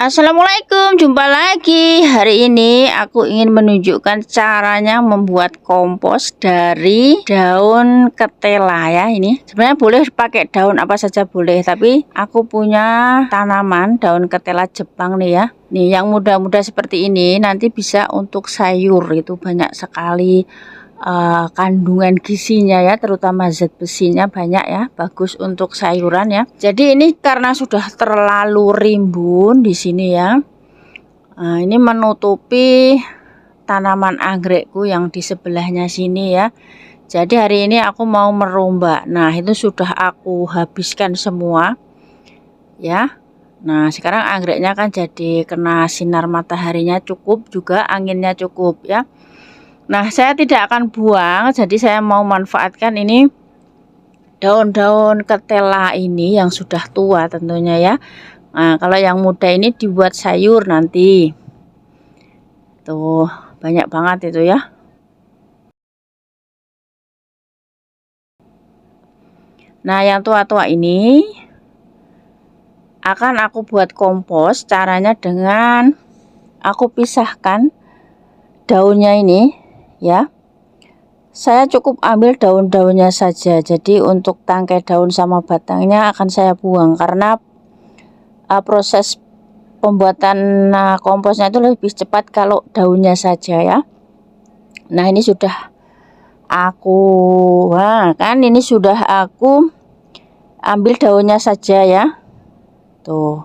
Assalamualaikum, jumpa lagi. Hari ini aku ingin menunjukkan caranya membuat kompos dari daun ketela ya. Ini sebenarnya boleh pakai daun apa saja boleh, tapi aku punya tanaman daun ketela Jepang nih ya. Nih yang muda-muda seperti ini nanti bisa untuk sayur, itu banyak sekali kandungan gizinya ya, terutama zat besinya banyak ya, bagus untuk sayuran ya. Jadi ini karena sudah terlalu rimbun di sini ya. Nah, ini menutupi tanaman anggrekku yang di sebelahnya sini ya. Jadi hari ini aku mau merombak. Nah, itu sudah aku habiskan semua ya. Nah, sekarang anggreknya kan jadi kena sinar mataharinya cukup, juga anginnya cukup ya. Nah, saya tidak akan buang, jadi saya mau manfaatkan ini daun-daun ketela ini yang sudah tua tentunya ya. Nah, kalau yang muda ini dibuat sayur nanti. Tuh, banyak banget itu ya. Nah, yang tua-tua ini akan aku buat kompos. Caranya dengan aku pisahkan daunnya ini ya. Saya cukup ambil daun-daunnya saja, jadi untuk tangkai daun sama batangnya akan saya buang karena proses pembuatan komposnya itu lebih cepat kalau daunnya saja ya. Nah, ini sudah aku ini sudah aku ambil daunnya saja ya. Tuh,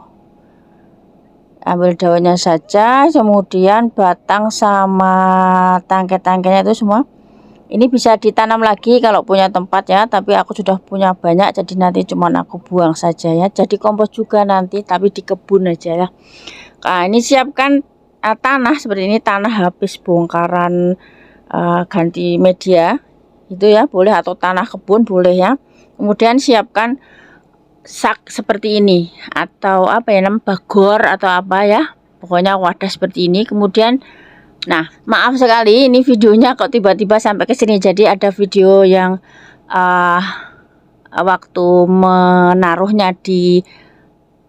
ambil daunnya saja, kemudian batang sama tangkai-tangkainya itu semua. Ini bisa ditanam lagi kalau punya tempat ya, tapi aku sudah punya banyak, jadi nanti cuman aku buang saja ya. Jadi kompos juga nanti, tapi di kebun aja ya. Nah, ini siapkan tanah seperti ini, tanah habis bongkaran ganti media itu ya, boleh, atau tanah kebun boleh ya. Kemudian siapkan sak seperti ini, atau apa ya namanya, bagor atau apa ya, pokoknya wadah seperti ini. Kemudian nah, maaf sekali ini videonya kok tiba-tiba sampai ke sini. Jadi ada video yang waktu menaruhnya di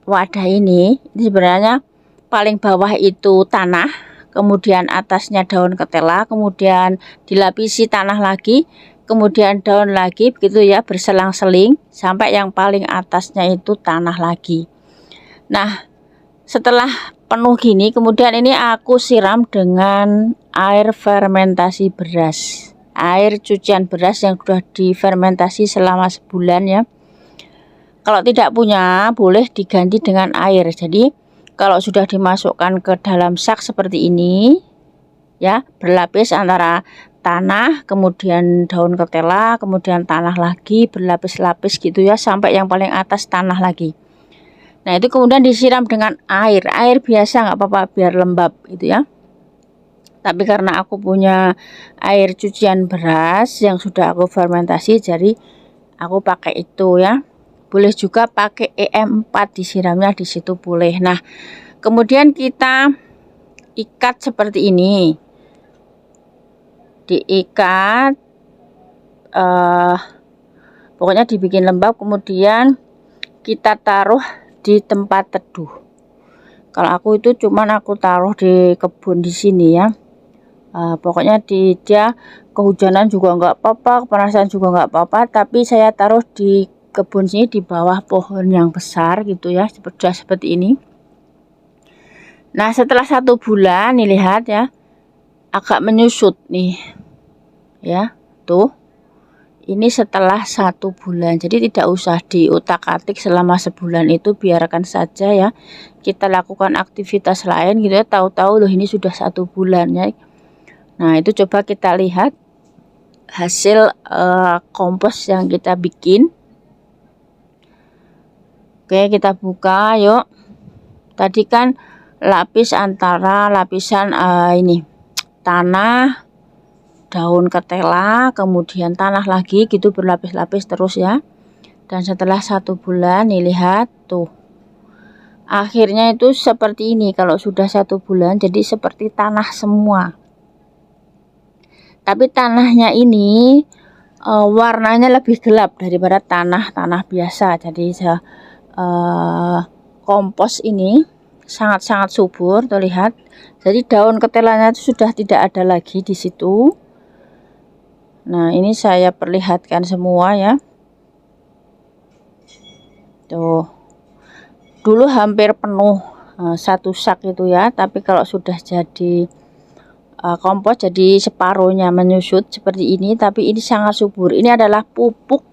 wadah ini sebenarnya paling bawah itu tanah, kemudian atasnya daun ketela, kemudian dilapisi tanah lagi, kemudian daun lagi, begitu ya, berselang-seling sampai yang paling atasnya itu tanah lagi. Nah, setelah penuh gini, kemudian ini aku siram dengan air fermentasi beras, air cucian beras yang sudah difermentasi selama sebulan ya. Kalau tidak punya, boleh diganti dengan air. Jadi kalau sudah dimasukkan ke dalam sak seperti ini ya, berlapis antara tanah, kemudian daun ketela, kemudian tanah lagi, berlapis-lapis gitu ya, sampai yang paling atas tanah lagi. Nah, itu kemudian disiram dengan air biasa nggak apa-apa, biar lembab gitu ya. Tapi karena aku punya air cucian beras yang sudah aku fermentasi, jadi aku pakai itu ya. Boleh juga pakai EM4 disiramnya di situ boleh. Nah, kemudian kita ikat seperti ini, diikat, pokoknya dibikin lembab, kemudian kita taruh di tempat teduh. Kalau aku itu cuman aku taruh di kebun di sini ya. Pokoknya dia kehujanan juga nggak apa-apa, kepanasan juga nggak apa-apa, tapi saya taruh di kebun sini di bawah pohon yang besar gitu ya, seperti ini. Nah, setelah 1 bulan nih, lihat ya, agak menyusut nih ya, tuh. Ini setelah 1 bulan, jadi tidak usah diutak-atik selama sebulan itu, biarkan saja ya. Kita lakukan aktivitas lain gitu ya, tahu-tahu loh ini sudah 1 bulan ya. Nah, itu coba kita lihat hasil kompos yang kita bikin. Oke, kita buka yuk. Tadi kan lapis antara lapisan ini tanah, daun ketela, kemudian tanah lagi gitu, berlapis-lapis terus ya. Dan setelah 1 bulan nih, lihat tuh, akhirnya itu seperti ini. Kalau sudah 1 bulan jadi seperti tanah semua, tapi tanahnya ini warnanya lebih gelap daripada tanah biasa. Jadi kompos ini sangat-sangat subur, tuh lihat. Jadi daun ketelanya itu sudah tidak ada lagi di situ. Nah, ini saya perlihatkan semua ya. Tuh. Dulu hampir penuh satu sak itu ya, tapi kalau sudah jadi kompos jadi separuhnya menyusut seperti ini, tapi ini sangat subur. Ini adalah pupuk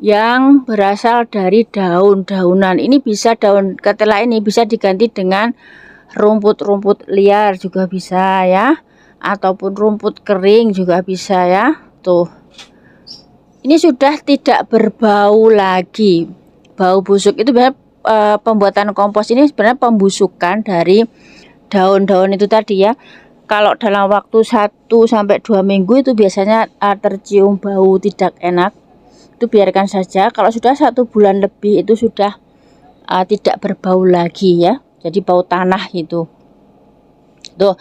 yang berasal dari daun-daunan. Ini bisa daun ketela ini bisa diganti dengan rumput-rumput liar juga bisa ya, ataupun rumput kering juga bisa ya. Tuh, ini sudah tidak berbau lagi. Bau busuk itu biasanya pembuatan kompos ini sebenarnya pembusukan dari daun-daun itu tadi ya. Kalau dalam waktu 1-2 minggu itu biasanya tercium bau tidak enak, itu biarkan saja. Kalau sudah 1 bulan lebih itu sudah tidak berbau lagi ya, jadi bau tanah gitu. Tuh.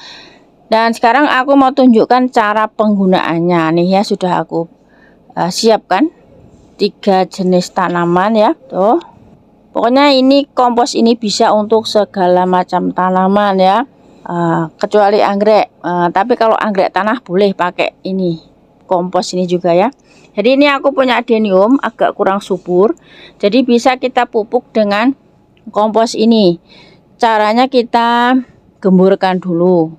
Dan sekarang aku mau tunjukkan cara penggunaannya nih ya. Sudah aku siapkan 3 jenis tanaman ya. Tuh. Pokoknya ini kompos ini bisa untuk segala macam tanaman ya, kecuali anggrek. Tapi kalau anggrek tanah boleh pakai ini kompos ini juga ya. Jadi ini aku punya adenium agak kurang subur, jadi bisa kita pupuk dengan kompos ini. Caranya kita gemburkan dulu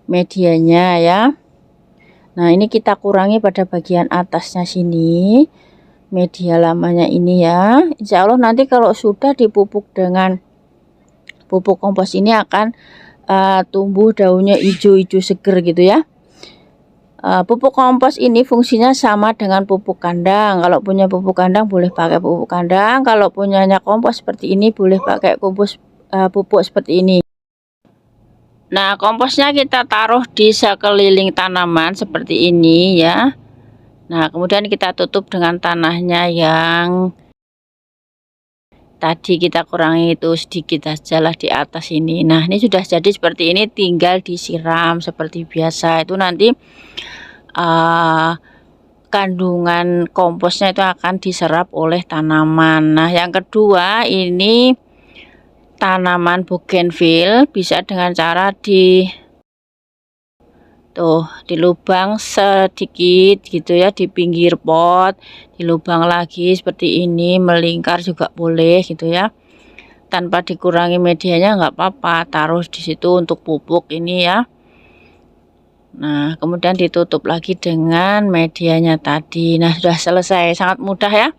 medianya ya. Nah, ini kita kurangi pada bagian atasnya sini, media lamanya ini ya. Insya Allah nanti kalau sudah dipupuk dengan pupuk kompos ini akan tumbuh daunnya hijau-hijau seger gitu ya. Pupuk kompos ini fungsinya sama dengan pupuk kandang. Kalau punya pupuk kandang boleh pakai pupuk kandang, kalau punyanya kompos seperti ini boleh pakai pupuk seperti ini. Nah, komposnya kita taruh di sekeliling tanaman seperti ini ya. Nah, kemudian kita tutup dengan tanahnya yang tadi kita kurangi itu sedikit aja lah di atas ini. Nah, ini sudah jadi seperti ini, tinggal disiram seperti biasa. Itu nanti kandungan komposnya itu akan diserap oleh tanaman. Nah, yang kedua ini tanaman bougainville bisa dengan cara di lubang sedikit gitu ya, di pinggir pot, di lubang lagi seperti ini, melingkar juga boleh gitu ya, tanpa dikurangi medianya nggak apa-apa, taruh di situ untuk pupuk ini ya. Nah, kemudian ditutup lagi dengan medianya tadi. Nah, sudah selesai, sangat mudah ya.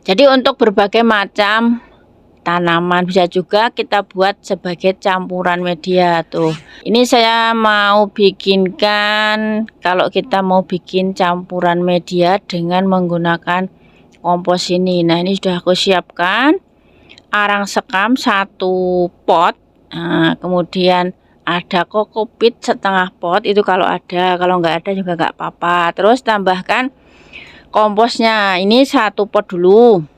Jadi untuk berbagai macam tanaman bisa juga kita buat sebagai campuran media tuh. Ini saya mau bikinkan, kalau kita mau bikin campuran media dengan menggunakan kompos ini. Nah, ini sudah aku siapkan arang sekam 1 pot. Nah, kemudian ada kokopit setengah pot itu kalau ada, kalau nggak ada juga nggak apa-apa. Terus tambahkan komposnya ini 1 pot dulu.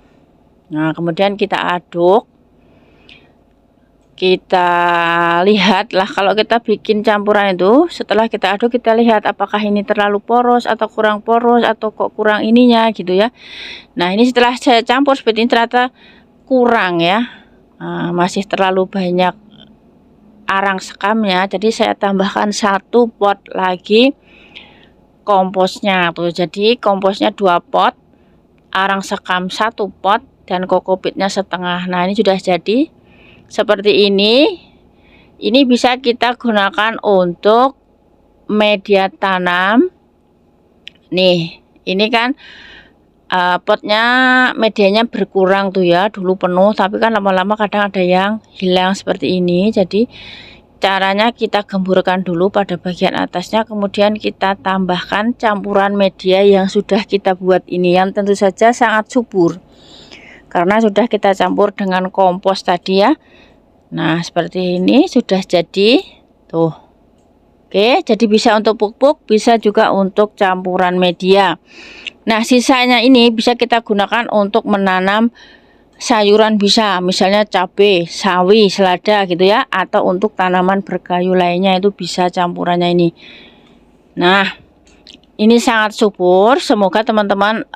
Nah, kemudian kita aduk, kita lihatlah kalau kita bikin campuran itu, setelah kita aduk kita lihat apakah ini terlalu poros atau kurang poros atau kok kurang ininya gitu ya. Nah, ini setelah saya campur seperti ini ternyata kurang ya, masih terlalu banyak arang sekamnya, jadi saya tambahkan 1 pot lagi komposnya tuh. Jadi komposnya 2 pot, arang sekam 1 pot, dan kokopitnya setengah. Nah, ini sudah jadi seperti ini. Ini bisa kita gunakan untuk media tanam. Nih, ini kan potnya medianya berkurang tuh ya, dulu penuh tapi kan lama-lama kadang ada yang hilang seperti ini. Jadi caranya kita gemburkan dulu pada bagian atasnya, kemudian kita tambahkan campuran media yang sudah kita buat ini, yang tentu saja sangat subur karena sudah kita campur dengan kompos tadi ya. Nah, seperti ini sudah jadi tuh. Oke, jadi bisa untuk pupuk, bisa juga untuk campuran media. Nah, sisanya ini bisa kita gunakan untuk menanam sayuran, bisa misalnya cabai, sawi, selada gitu ya, atau untuk tanaman berkayu lainnya itu bisa campurannya ini. Nah, ini sangat subur, semoga teman-teman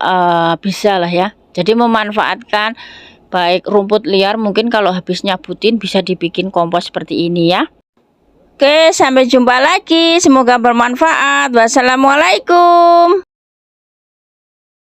bisa lah ya. Jadi memanfaatkan baik rumput liar, mungkin kalau habis nyabutin bisa dibikin kompos seperti ini ya. Oke, sampai jumpa lagi, semoga bermanfaat. Wassalamualaikum.